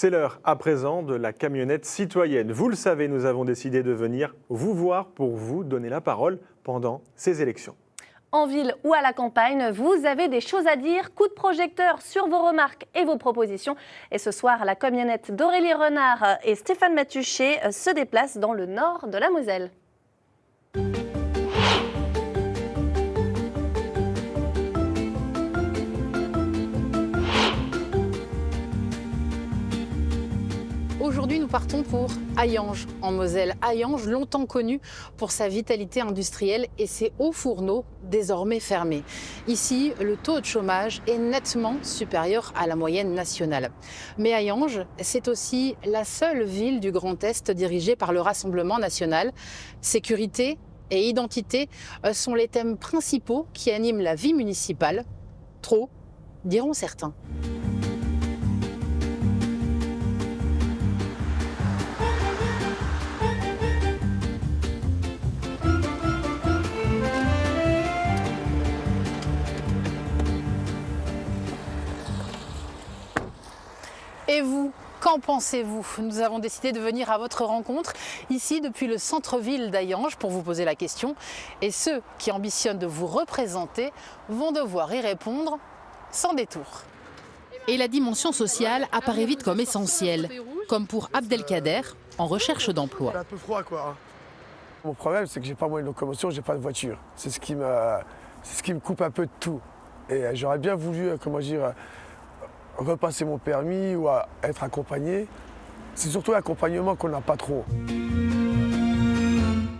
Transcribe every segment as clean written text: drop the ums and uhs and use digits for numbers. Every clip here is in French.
C'est l'heure à présent de la camionnette citoyenne. Vous le savez, nous avons décidé de venir vous voir pour vous donner la parole pendant ces élections. En ville ou à la campagne, vous avez des choses à dire. Coup de projecteur sur vos remarques et vos propositions. Et ce soir, la camionnette d'Aurélie Renard et Stéphane Matuchet se déplace dans le nord de la Moselle. Aujourd'hui, nous partons pour Hayange, en Moselle. Hayange, longtemps connu pour sa vitalité industrielle et ses hauts fourneaux désormais fermés. Ici, le taux de chômage est nettement supérieur à la moyenne nationale. Mais Hayange, c'est aussi la seule ville du Grand Est dirigée par le Rassemblement national. Sécurité et identité sont les thèmes principaux qui animent la vie municipale. Trop, diront certains. Et vous, qu'en pensez-vous? Nous avons décidé de venir à votre rencontre ici depuis le centre-ville d'Hayange pour vous poser la question. Et ceux qui ambitionnent de vous représenter vont devoir y répondre sans détour. Et la dimension sociale apparaît vite comme essentielle, comme pour Abdelkader en recherche d'emploi. C'est un peu froid quoi. Mon problème c'est que j'ai pas moyen de locomotion, j'ai pas de voiture. C'est ce qui me coupe un peu de tout. Et j'aurais bien voulu, comment dire, repasser mon permis ou à être accompagné. C'est surtout l'accompagnement qu'on n'a pas trop.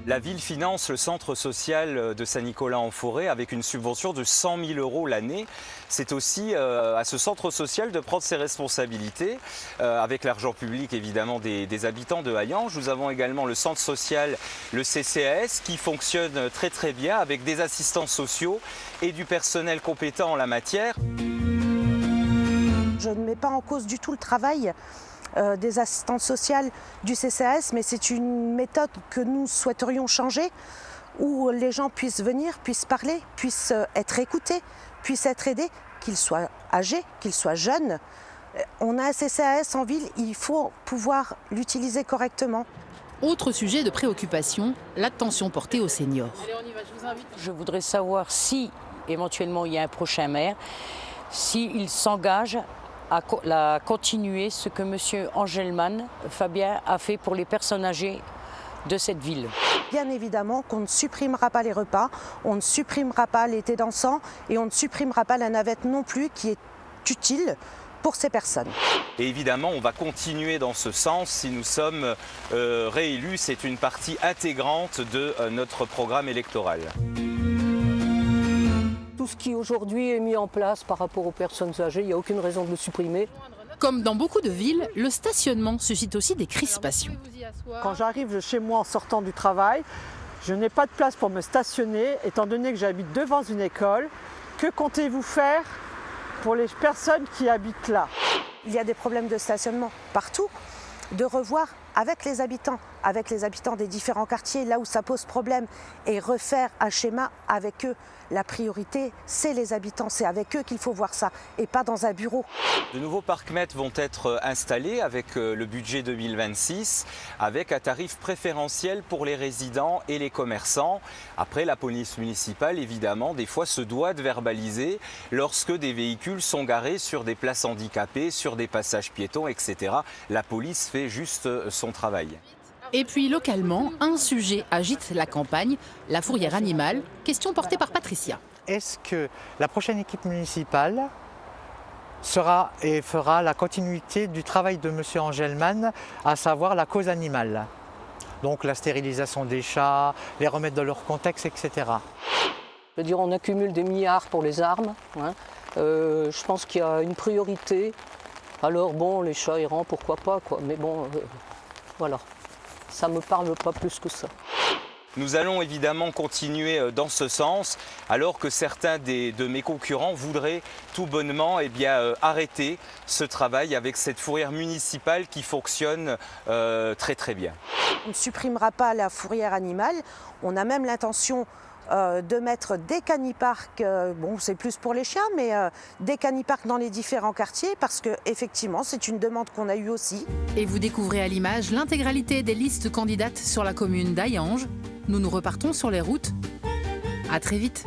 La ville finance le centre social de Saint-Nicolas-en-Forêt avec une subvention de 100 000 € l'année. C'est aussi à ce centre social de prendre ses responsabilités, avec l'argent public évidemment des habitants de Hayange. Nous avons également le centre social, le CCAS, qui fonctionne très très bien avec des assistants sociaux et du personnel compétent en la matière. Je ne mets pas en cause du tout le travail des assistantes sociales du CCAS, mais c'est une méthode que nous souhaiterions changer, où les gens puissent venir, puissent parler, puissent être écoutés, puissent être aidés, qu'ils soient âgés, qu'ils soient jeunes. On a un CCAS en ville, il faut pouvoir l'utiliser correctement. Autre sujet de préoccupation, l'attention portée aux seniors. Je voudrais savoir si, éventuellement, il y a un prochain maire, s'il s'engage à continuer ce que M. Angelman, Fabien, a fait pour les personnes âgées de cette ville. Bien évidemment qu'on ne supprimera pas les repas, on ne supprimera pas les thés dansants et on ne supprimera pas la navette non plus, qui est utile pour ces personnes. Et évidemment, on va continuer dans ce sens si nous sommes réélus. C'est une partie intégrante de notre programme électoral. Tout ce qui aujourd'hui est mis en place par rapport aux personnes âgées, il n'y a aucune raison de le supprimer. Comme dans beaucoup de villes, le stationnement suscite aussi des crispations. Quand j'arrive chez moi en sortant du travail, je n'ai pas de place pour me stationner, étant donné que j'habite devant une école. Que comptez-vous faire pour les personnes qui habitent là? Il y a des problèmes de stationnement partout, de revoir avec les habitants des différents quartiers, là où ça pose problème, et refaire un schéma avec eux. La priorité, c'est les habitants, c'est avec eux qu'il faut voir ça, et pas dans un bureau. De nouveaux parcs-mètres vont être installés avec le budget 2026, avec un tarif préférentiel pour les résidents et les commerçants. Après, la police municipale, évidemment, des fois se doit de verbaliser lorsque des véhicules sont garés sur des places handicapées, sur des passages piétons, etc. La police fait juste son travail. Et puis localement, un sujet agite la campagne, la fourrière animale, question portée par Patricia. Est-ce que la prochaine équipe municipale sera et fera la continuité du travail de M. Angelman, à savoir la cause animale? Donc la stérilisation des chats, les remettre dans leur contexte, etc. Je veux dire, on accumule des milliards pour les armes. Je pense qu'il y a une priorité. Alors bon, les chats errants, pourquoi pas, quoi. Mais bon, voilà. Ça ne me parle pas plus que ça. Nous allons évidemment continuer dans ce sens, alors que certains de mes concurrents voudraient tout bonnement arrêter ce travail avec cette fourrière municipale qui fonctionne très très bien. On ne supprimera pas la fourrière animale, on a même l'intention de mettre des caniparks, bon c'est plus pour les chiens, mais des caniparks dans les différents quartiers parce que effectivement c'est une demande qu'on a eue aussi. Et vous découvrez à l'image l'intégralité des listes candidates sur la commune d'Hayange. Nous repartons sur les routes. À très vite.